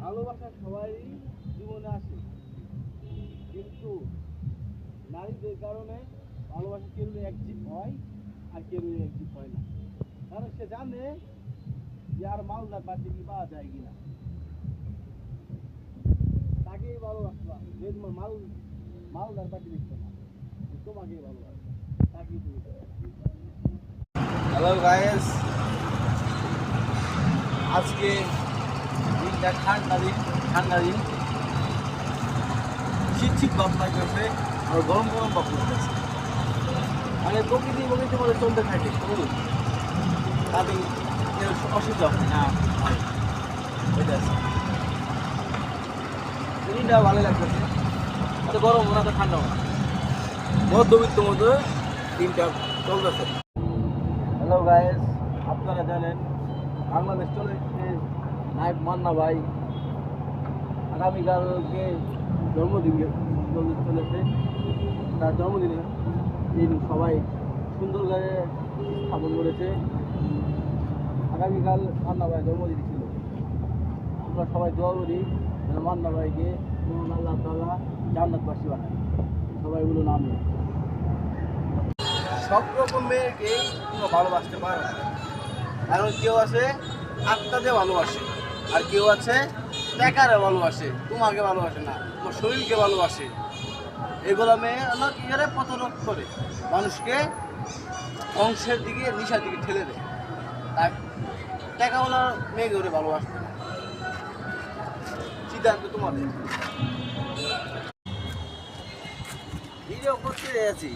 ভালোবাসা সবাই জীবনে আসে, কিন্তু নারীদের কারণে ভালোবাসা কেউ একজিট হয় আর কেউ একজিট হয় না। কারণ সে জানে যে আর মালদার পাশে কি পাওয়া যায় কিনা, তাকেই ভালোবাসবা। যে তোমার মালদার পাশে দেখতো না, তোমাকেই ভালোবাসবা, তাকেই তুমি। হ্যালো গাইস, আজকে দিনটা ঠান্ডা দিন, শীত ভাব লাগতেছে আর গরম ভাব লাগতেছে। মানে প্রকৃতির মধ্যে চলতে থাকে, তাদের অসুবিধা হয় না। দিনটা ভালো লাগতেছে, এত গরম না তো ঠান্ডা না, মধ্যবিত্ত মধ্যে দিনটা চলতেছে। হ্যালো গাইস, আপনারা জানেন বাংলাদেশ চলে এসেছে নায়ক মান্না ভাই। আগামীকালকে জন্মদিন চলেছে, তার জন্মদিনে দিন সবাই সুন্দর করে স্থাপন করেছে। আগামীকাল মান্না ভাই জন্মদিন ছিল, আমরা সবাই দোয়া করি যেন মান্না ভাইকে মহান আল্লাহ তাআলা জান্নাতবাসী বানায়। সবাই বলুন আমিন। সব রকম মেয়েকেই তোমরা ভালোবাসতে পারো না, কারণ কেউ আছে আত্মাতে ভালোবাসে, আর কেউ আছে টাকারে ভালোবাসে, তোমাকে ভালোবাসে না, তোমার শরীরকে ভালোবাসে। এগুলো মেয়ে না কি করে প্রতারক করে মানুষকে ধ্বংসের দিকে, নিশার দিকে ঠেলে দেয়। তাই টাকাওয়ালা মেয়ে করে ভালোবাসবে না, সিদ্ধান্ত তোমাদের। ভিডিও করতে আছি,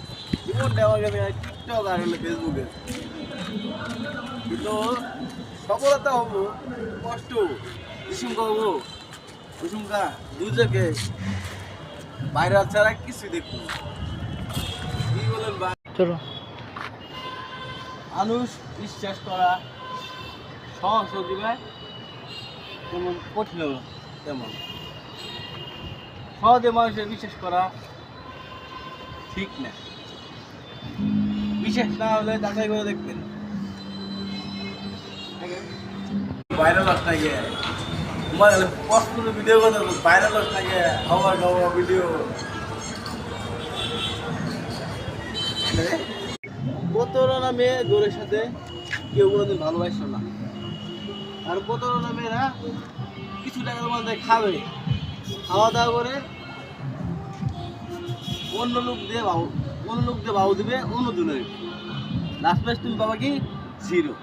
জীবনটা আমাকে টিকটক আর হলে ফেসবুকে, কিন্তু সফলতা হবো, কষ্ট কুসুমকা হবো, কুসুমকা দুজকে ভাইরাল ছাড়া কিছু দেখবো। কি বলেন ভাই? চলো, মানুষ বিশ্বাস করা সহজ দিবে যেমন কঠিন তেমন, সহজে মানুষের বিশ্বাস করা ঠিক না। বিশ্বাস না হলে যাচাই করে দেখবেন। ভাইরাল আসতে গিয়ে তোমার কষ্ট ভিডিও কথা ভাইরাল আসতে গিয়ে খাওয়া ভিডিও। প্রতারণা মেয়ে দৌড়ের সাথে কেউ কোনোদিন ভালোবাসো না, আর প্রতারণা মেয়েরা কিছু টাকা তোমার খাবে, খাওয়া দাওয়া করে অন্য লোক দিয়ে ভাও দিবে, অন্য দিনের লাস্ট ম্যাচ তুমি পাবা কি 0।